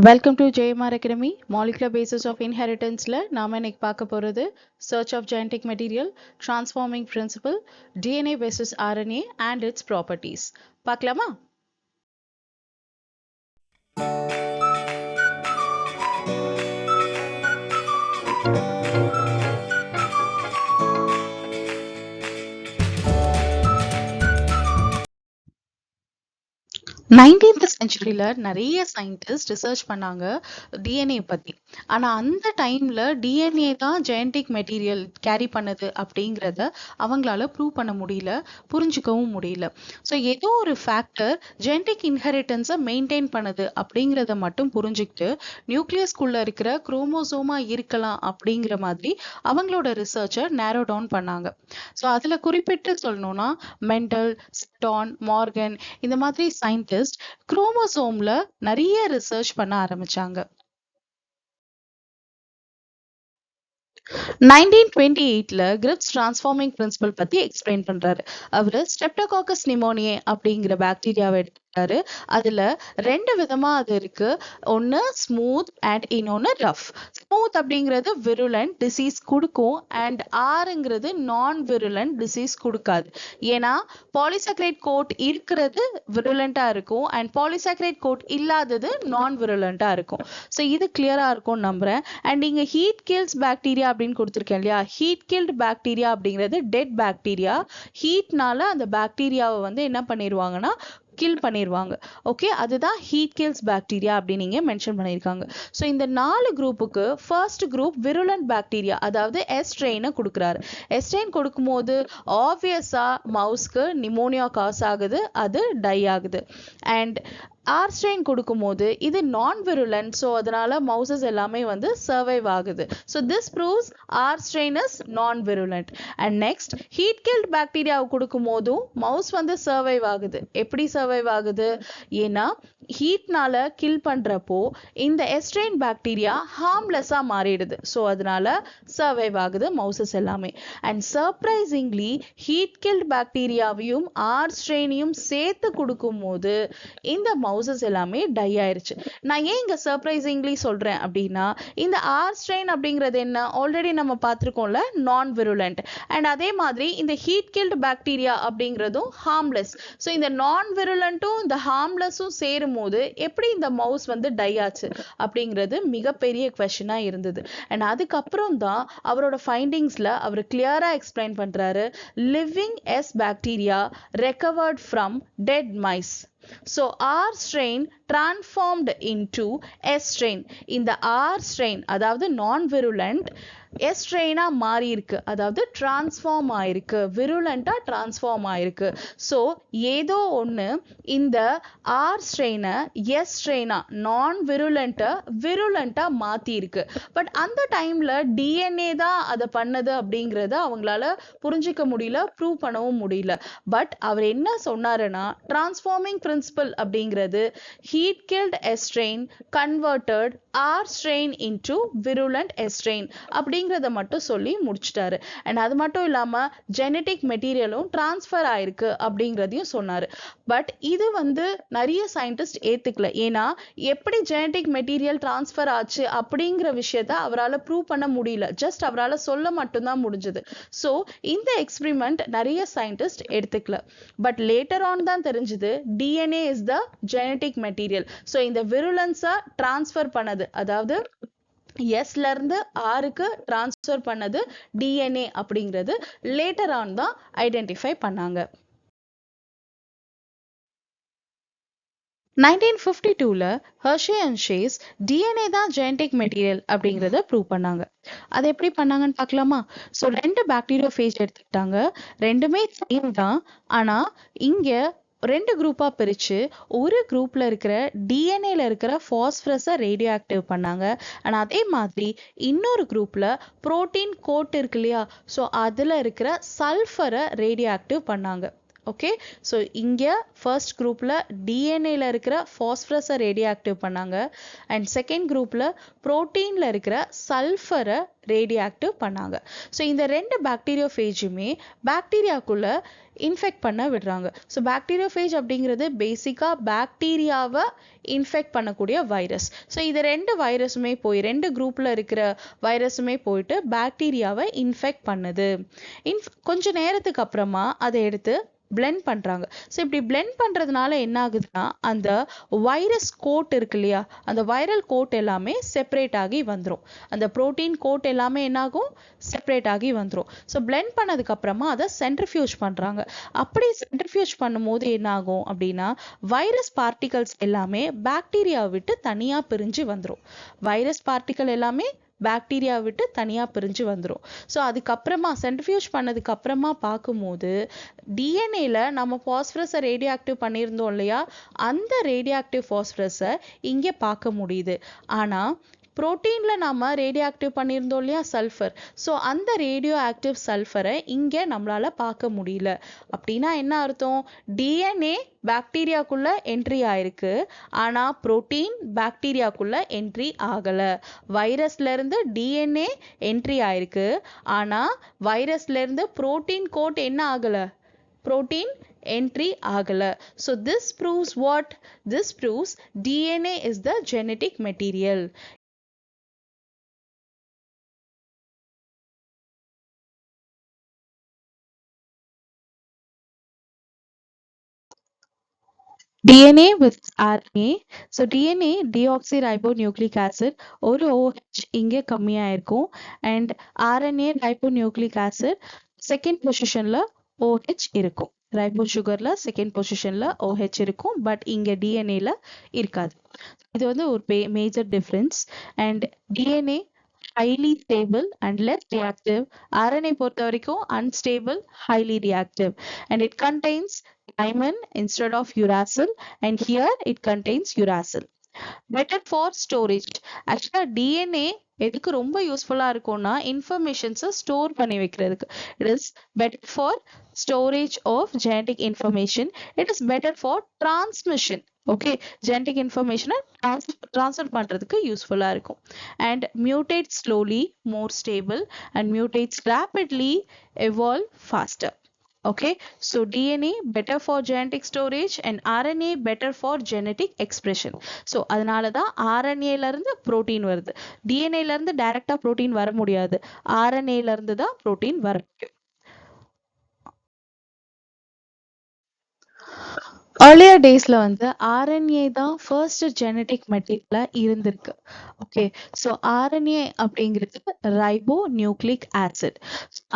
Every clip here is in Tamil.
Welcome to JMR Academy. Molecular basis of inheritance-ல நாம இன்னைக்கு பார்க்க போறது search of genetic material, transforming principle, DNA versus RNA and its properties. பார்க்கலாமா? 19th செஞ்சுரியில நிறைய சயின்டிஸ்ட் ரிசர்ச் பண்ணாங்க டிஎன்ஏ பத்தி. ஆனா அந்த டைம்ல டிஎன்ஏ தான் ஜெனடிக் மெட்டீரியல் கேரி பண்ணுது அப்படிங்கிறத அவங்களால ப்ரூவ் பண்ண முடியல, புரிஞ்சுக்கவும் முடியல. ஸோ ஏதோ ஒரு ஃபேக்டர் ஜெனடிக் இன்ஹெரிட்டன்ஸை மெயின்டைன் பண்ணுது அப்படிங்கிறத மட்டும் புரிஞ்சுக்கிட்டு நியூக்ளியஸ்குள்ள இருக்கிற குரோமோசோமா இருக்கலாம் அப்படிங்கிற மாதிரி அவங்களோட ரிசர்ச்சை நேரோ டவுன் பண்ணாங்க. ஸோ அதுல குறிப்பிட்டு சொல்லணும்னா மெண்டல், ஸ்டான், மார்கன் இந்த மாதிரி சயின்டிஸ்ட் குரோமோசோம்ல நிறைய ரிசர்ச் பண்ண ஆரம்பிச்சாங்க. 1928ல கிரிப்ஸ் டிரான்ஸ்ஃபார்மிங் பிரின்சிபல் பத்தி எக்ஸ்பிளைன் பண்றாரு. அவரு ஸ்ட்ரெப்டோகாக்கஸ் நிமோனியே அப்படிங்கிற பாக்டீரியாவை எடுத்துட்டாரு. அதுல ரெண்டு விதமா அது இருக்கு. ஒன்னு ஸ்மூத் அண்ட் இன்னொன்னு ரஃப். ஸ்மூத் அப்படிங்கிறது விருலண்ட் டிசீஸ் கொடுக்கும் அண்ட் ஆறுங்கிறது நான் விருலண்ட் டிசீஸ் கொடுக்காது. ஏன்னா பாலிசாக்கரைட் கோட் இருக்கிறது விருலண்டா இருக்கும் அண்ட் பாலிசாக்கரைட் கோட் இல்லாதது நான் விருலண்டா இருக்கும். ஸோ இது கிளியரா இருக்கும் நம்புறேன். அண்ட் இங்க ஹீட் கில்ஸ் பாக்டீரியா அப்படின்னு கொடுத்துருக்கேன் இல்லையா? ஹீட் கில்டு பாக்டீரியா அப்படிங்கிறது டெட் பாக்டீரியா. ஹீட்னால அந்த பாக்டீரியாவை வந்து என்ன பண்ணிடுவாங்கன்னா கில் பண்ணிடுவாங்க. ஓகே, அதுதான் ஹீட் கில்ஸ் பாக்டீரியா அப்படின்னு நீங்க மென்ஷன் பண்ணியிருக்காங்க. ஸோ இந்த 4 குரூப்புக்கு ஃபர்ஸ்ட் குரூப் விருலண்ட் பாக்டீரியா, அதாவது எஸ்ட்ரெயினை கொடுக்குறாரு. எஸ்ட்ரெயின் கொடுக்கும்போது ஆப்வியஸா மவுஸ்க்கு நிமோனியா காஸ் ஆகுது, அது டை ஆகுது. அண்ட் ஆர்ஸ்ட்ரெயின் கொடுக்கும்போது இது நான் விருலண்ட், ஸோ அதனால மவுசஸ் எல்லாமே வந்து சர்வைவ் ஆகுது. ஸோ திஸ் ப்ரூவ்ஸ் ஆர்ஸ்ட்ரெயின் இஸ் நான் விருலண்ட். அண்ட் நெக்ஸ்ட் ஹீட் கில்ட் பாக்டீரியாவை கொடுக்கும் போதும் மவுஸ் வந்து சர்வைவ் ஆகுது. எப்படி சர்வைவ் ஆகுது? ஏன்னா ஹீட்னால கில் பண்றப்போ இந்த எஸ்ட்ரெயின் பாக்டீரியா ஹார்ம்லெஸ்ஸா மாறிடுது. ஸோ அதனால சர்வைவ் ஆகுது மவுசஸ் எல்லாமே. அண்ட் சர்ப்ரைசிங்லி ஹீட் கில்ட் பாக்டீரியாவையும் ஆர்ஸ்ட்ரெயினையும் சேர்த்து கொடுக்கும் போது இந்த மவுசஸ் எல்லாமே டை ஆயிருச்சு. நான் ஏன் இங்க சர்ப்ரைசிங்லி சொல்றேன் அப்படின்னா, இந்த ஆர்ஸ்ட்ரெயின் அப்படிங்கிறது என்ன ஆல்ரெடி நம்ம பார்த்திருக்கோம்ல, நான் விருலண்ட். அண்ட் அதே மாதிரி இந்த ஹீட் கில்ட் பாக்டீரியா அப்படிங்கிறதும் ஹார்ம்லெஸ். ஸோ இந்த நான் விருலண்ட்டும் இந்த ஹார்ம்லெஸ்ஸும் சேரும் போது எப்படி இந்த மவுஸ் வந்து டை ஆச்சு அப்படிங்கிறது மிகப்பெரிய கொஸ்டினா இருந்தது. அண்ட் அதுக்கப்புறம் தான் அவரோட ஃபைண்டிங்ஸ்ல அவர் கிளியரா எக்ஸ்பிளைன் பண்றாரு. Living S bacteria recovered from dead mice. So R strain transformed into S strain. இந்த R strain அதாவது non-virulent S strain மாறி இருக்கு, அதாவது டிரான்ஸ்ஃபார்ம் ஆயிருக்கு, விருலண்டா டிரான்ஸ்ஃபார்ம் ஆயிருக்கு. ஸோ ஏதோ ஒன்று இந்த R strain S strain நான் விருலண்டா மாத்தி இருக்கு. பட் அந்த டைம்ல டிஎன்ஏ தான் அதை பண்ணது அப்படிங்கிறத அவங்களால புரிஞ்சிக்க முடியல, ப்ரூவ் பண்ணவும் முடியல. பட் அவர் என்ன சொன்னாருன்னா, டிரான்ஸ்ஃபார்மிங் பிரின்சிபல் அப்படிங்கிறது heat killed S strain converted R strain into virulent S strain அப்படிங்கிறத மட்டும் சொல்லி முடிச்சிட்டாரு. அண்ட் அது மட்டும் இல்லாம ஜெனடிக் மெட்டீரியலும் டிரான்ஸ்ஃபர் ஆயிருக்கு அப்படிங்கிறதையும் சொன்னாரு. பட் இது வந்து நிறைய சயின்டிஸ்ட் ஏத்துக்கல. ஏன்னா எப்படி ஜெனடிக் மெட்டீரியல் டிரான்ஸ்ஃபர் ஆச்சு அப்படிங்கிற விஷயத்த அவரால் ப்ரூவ் பண்ண முடியல, ஜஸ்ட் அவரால் சொல்ல மட்டும்தான் முடிஞ்சது. ஸோ இந்த எக்ஸ்பிரிமெண்ட் நிறைய சயின்டிஸ்ட் எடுத்துக்கல. பட் லேட்டர் ஆன் தான் தெரிஞ்சது DNA is the genetic material. So இந்த விருலன்ஸை டிரான்ஸ்ஃபர் பண்ணது, அதாவது எஸ்ல இருந்து ஆருக்கு டிரான்ஸ்ஃபர் பண்ணது டிஎன்ஏ அப்படிங்கிறது லேட்டர் ஆன் தான் ஐடென்டிஃபை பண்ணாங்க. 1952ல ஹெர்ஷே அண்ட் ஷேஸ் டிஎன்ஏ தான் ஜெனடிக் மெட்டீரியல் அப்படிங்கிறத ப்ரூவ் பண்ணாங்க. அது எப்படி பண்ணாங்கன்னு பார்க்கலாமா? ஸோ 2 பாக்டீரியா ஃபேஜ் எடுத்துக்கிட்டாங்க. ரெண்டுமே சேம் தான். ஆனா இங்க 2 குரூப்பா பிரிச்சு ஒரு குரூப்ல இருக்கிற டிஎன்ஏல இருக்கிற பாஸ்பரஸை ரேடியோ ஆக்டிவ் பண்ணாங்க. அண்ட் அதே மாதிரி இன்னொரு குரூப்ல புரோட்டீன் கோட் இருக்கு இல்லையா, ஸோ அதுல இருக்கிற சல்ஃபரை ரேடியோ ஆக்டிவ் பண்ணாங்க. ஓகே, ஸோ இங்கே ஃபர்ஸ்ட் குரூப்பில் டிஎன்ஏல இருக்கிற ஃபாஸ்பரஸை ரேடியோ ஆக்டிவ் பண்ணாங்க அண்ட் செகண்ட் குரூப்பில் புரோட்டீனில் இருக்கிற சல்ஃபரை ரேடியோ ஆக்டிவ் பண்ணாங்க. ஸோ இந்த ரெண்டு பாக்டீரியோஃபேஜுமே பாக்டீரியாக்குள்ளே இன்ஃபெக்ட் பண்ண விடுறாங்க. ஸோ பாக்டீரியோஃபேஜ் அப்படிங்கிறது பேசிக்காக பாக்டீரியாவை இன்ஃபெக்ட் பண்ணக்கூடிய வைரஸ். ஸோ இது ரெண்டு வைரஸுமே ரெண்டு குரூப்பில் இருக்கிற வைரஸுமே போயிட்டு பாக்டீரியாவை இன்ஃபெக்ட் பண்ணுது. கொஞ்ச நேரத்துக்கு அப்புறமா அதை எடுத்து பிளெண்ட் பண்ணுறாங்க. ஸோ இப்படி பிளெண்ட் பண்ணுறதுனால என்ன ஆகுதுன்னா அந்த வைரஸ் கோட் இருக்கு இல்லையா, அந்த வைரல் கோட் எல்லாமே செப்பரேட் ஆகி வந்துடும். அந்த ப்ரோட்டீன் கோட் எல்லாமே என்னாகும், செப்பரேட் ஆகி வந்துடும். ஸோ பிளெண்ட் பண்ணதுக்கு அப்புறமா அதை சென்ட்ரிஃபியூஜ் பண்ணுறாங்க. அப்படி சென்ட்ரிஃபியூஜ் பண்ணும்போது என்ன ஆகும் அப்படின்னா வைரஸ் பார்ட்டிகல்ஸ் எல்லாமே பாக்டீரியாவை விட்டு தனியாக பிரிஞ்சு வந்துடும். வைரஸ் பார்ட்டிகல் எல்லாமே பாக்டீரியா விட்டு தனியாக பிரிஞ்சு வந்துடும். ஸோ அதுக்கப்புறமா சென்ட்ரிஃபியூஜ் பண்ணதுக்கு அப்புறமா பார்க்கும்போது டிஎன்ஏல நம்ம ஃபாஸ்பரஸை ரேடியோ ஆக்டிவ் பண்ணியிருந்தோம் இல்லையா, அந்த ரேடியோ ஆக்டிவ் ஃபாஸ்பரஸை இங்கே பார்க்க முடியுது. ஆனால் புரோட்டீனில் நம்ம ரேடியோ ஆக்டிவ் பண்ணியிருந்தோம் இல்லையா சல்ஃபர், ஸோ அந்த ரேடியோ ஆக்டிவ் சல்ஃபரை இங்கே நம்மளால் பார்க்க முடியல. அப்படின்னா என்ன அர்த்தம், டிஎன்ஏ பாக்டீரியாக்குள்ளே என்ட்ரி ஆயிருக்கு ஆனால் புரோட்டீன் பாக்டீரியாக்குள்ளே என்ட்ரி ஆகலை. வைரஸ்லேருந்து டிஎன்ஏ என்ட்ரி ஆயிருக்கு ஆனால் வைரஸ்லேருந்து புரோட்டீன் கோட் என்ன ஆகலை, protein entry agala. So this proves what? This proves DNA is the genetic material. DNA with RNA. So DNA deoxyribonucleic acid ஒரு OH இங்கே கம்மியாக இருக்கும் and RNA ribonucleic acid second பொசிஷனில் OH இருக்கும். ரைபோ சுகர்ல செகண்ட் பொசிஷன்ல OH இருக்கும், பட் இங்க டிஎன்ஏல இருக்காது. இது வந்து ஒரு major difference. And DNA highly stable and less reactive. RNA பொறுத்த வரைக்கும் unstable, highly reactive, and it contains thymine instead of uracil, and here it contains uracil. Better for storage. Actually DNA எதுக்கு ரொம்ப யூஸ்ஃபுல்லா இருக்கும்னா இன்ஃபர்மேஷன்ஸை ஸ்டோர் பண்ணி வைக்கிறதுக்கு. It is better for storage of genetic information. It is better for transmission. Okay, genetic இன்ஃபர்மேஷனை ட்ரான்ஸ்ஃபர் பண்ணுறதுக்கு யூஸ்ஃபுல்லாக இருக்கும். And mutate slowly, more stable, and mutates rapidly, evolve faster. Okay, so DNA better for genetic storage and RNA better for genetic expression. So அதனால தான் RNAல இருந்து புரோட்டீன் வருது. DNAல இருந்து டைரக்டா புரோட்டீன் வர முடியாது, RNAல இருந்து தான் புரோட்டீன் வர முடியும். earlier daysல வந்து RNA தான் ஃபர்ஸ்ட் ஜெனடிக் மெட்டீரியலா இருந்திருக்கு. ஓகே, ஸோ RNA அப்படிங்கிறது ரைபோ நியூக்ளிக் ஆசிட்,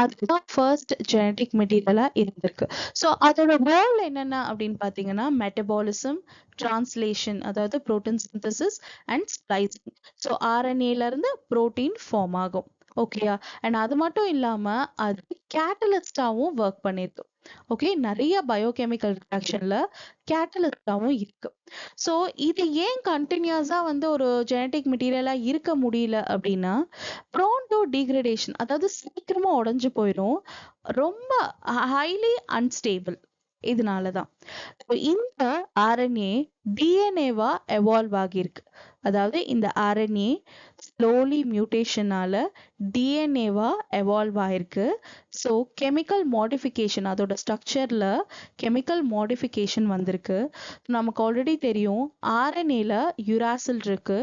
அதுதான் ஃபர்ஸ்ட் ஜெனடிக் மெட்டீரியலா இருந்திருக்கு. ஸோ அதோட ரோல் என்னென்ன அப்படின்னு பார்த்தீங்கன்னா மெட்டபாலிசம், டிரான்ஸ்லேஷன், அதாவது protein synthesis and splicing. So RNAல இருந்து புரோட்டீன் ஃபார்ம் ஆகும். ஓகேயா, அண்ட் அது மட்டும் இல்லாம அது கேட்டலிஸ்டாவும் ஒர்க் பண்ணிருக்கு. ஓகே, நிறைய பயோகெமிக்கல் ரியாக்ஷன்ல கேட்டலிஸ்டாவும் இருக்கு. ஸோ இது ஏன் கண்டினியூஸா வந்து ஒரு ஜெனடிக் மெட்டீரியலா இருக்க முடியல அப்படின்னா ப்ரோன் டு டீக்ரடேஷன், அதாவது சீக்கிரமா உடைஞ்சு போயிடும், ரொம்ப ஹைலி அன்ஸ்டேபிள். இதனாலதான் இந்த RNA டிஎன்ஏவா எவால்வ் ஆகியிருக்கு. அதாவது இந்த RNA ஸ்லோலி மியூட்டேஷனால டிஎன்ஏவா எவால்வ் ஆயிருக்கு. ஸோ கெமிக்கல் மாடிஃபிகேஷன், அதோட ஸ்ட்ரக்சர்ல கெமிக்கல் மாடிஃபிகேஷன் வந்திருக்கு. நமக்கு ஆல்ரெடி தெரியும் RNAல யுராசில் இருக்கு,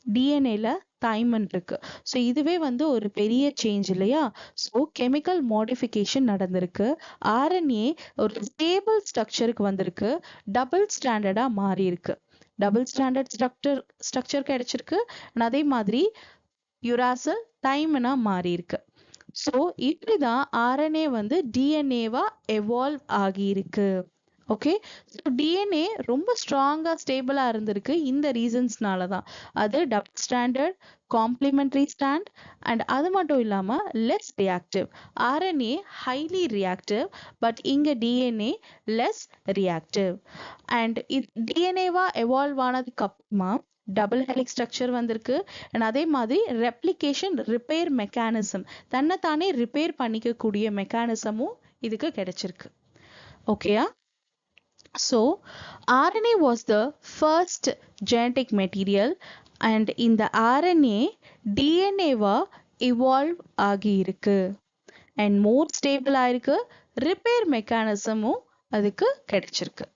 டிஎன்ஏல தைமன் இருக்கு. ஸோ இதுவே வந்து ஒரு பெரிய சேஞ்ச் இல்லையா. ஸோ கெமிக்கல் மாடிஃபிகேஷன் நடந்திருக்கு. RNA ஒரு ஸ்டேபிள் ஸ்ட்ரக்சருக்கு வந்திருக்கு, டபுள் ஸ்டாண்டர்டா மாறி இருக்கு, டபுள் ஸ்டாண்டர்ட் ஸ்ட்ரக்சர் கிடைச்சிருக்கு. அதே மாதிரி யுராசில் தைமனா மாறி இருக்கு. ஸோ இப்படிதான் RNA வந்து டிஎன்ஏவா எவால்வ் ஆகியிருக்கு. ஓகே, ஸோ டிஎன்ஏ ரொம்ப ஸ்ட்ராங்கா ஸ்டேபிளா இருந்திருக்கு இந்த ரீசன்ஸ்னால தான். அது double standard, complementary stand, and அது மட்டும் இல்லாம less reactive. RNA highly reactive, but இங்க டிஎன்ஏ லெஸ் ரியாக்டிவ். அண்ட் டிஎன்ஏவா எவால்வ் ஆனதுக்கு அப்புறமா டபுள் ஹெலிக்ஸ் ஸ்ட்ரக்சர் வந்திருக்கு. அண்ட் அதே மாதிரி ரெப்ளிகேஷன் ரிப்பேர் மெக்கானிசம், தன்னைத்தானே ரிப்பேர் பண்ணிக்கக்கூடிய மெக்கானிசமும் இதுக்கு கிடைச்சிருக்கு. ஓகேயா? So, RNA was the first genetic material and இந்த RNA DNA-வா evolve ஆகி இருக்கு and more stable ஆயிருக்கு, repair mechanism-உம் அதுக்கு கிடைச்சிருக்கு.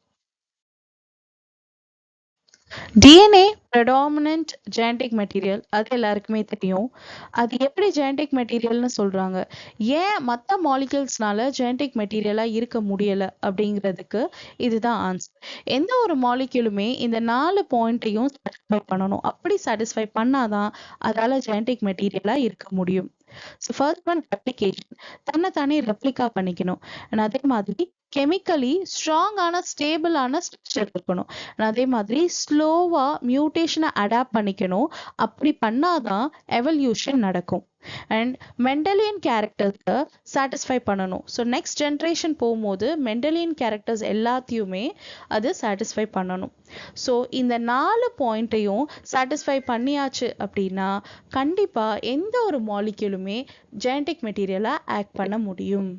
DNA predominant genetic material அது எல்லாருக்குமே தெரியும். அது எப்படி genetic materialனு சொல்றாங்க, ஏன் மத்த moleculesனால genetic materialஆ இருக்க முடியல அப்படிங்கிறதுக்கு இதுதான் ஆன்சர். எந்த ஒரு மாலிக்யூலுமே இந்த 4 பாயிண்ட்டையும் satisfy பண்ணணும். அப்படி satisfy பண்ணாதான் அதால genetic materialஆ இருக்க முடியும். So first one replication, தன்னைத்தானே ரெப்ளிகா பண்ணிக்கணும். அதே மாதிரி கெமிக்கலி ஸ்ட்ராங்கான ஸ்டேபிளான ஸ்ட்ரக்சர் இருக்கணும். அதே மாதிரி ஸ்லோவா மியூட்டேஷனை அடாப்ட் பண்ணிக்கணும். அப்படி பண்ணாதான் எவல்யூஷன் நடக்கும். அண்ட் மெண்டலியன் கேரக்டர்ஸை சாட்டிஸ்ஃபை பண்ணணும். ஸோ நெக்ஸ்ட் ஜென்ரேஷன் போகும்போது மெண்டலியன் கேரக்டர்ஸ் எல்லாத்தையுமே அது சாட்டிஸ்ஃபை பண்ணணும். ஸோ இந்த 4 பாயிண்ட்டையும் சாட்டிஸ்ஃபை பண்ணியாச்சு அப்படின்னா கண்டிப்பாக எந்த ஒரு மாலிக்யூலுமே ஜெனடிக் மெட்டீரியலாக ஆக்ட் பண்ண முடியும்.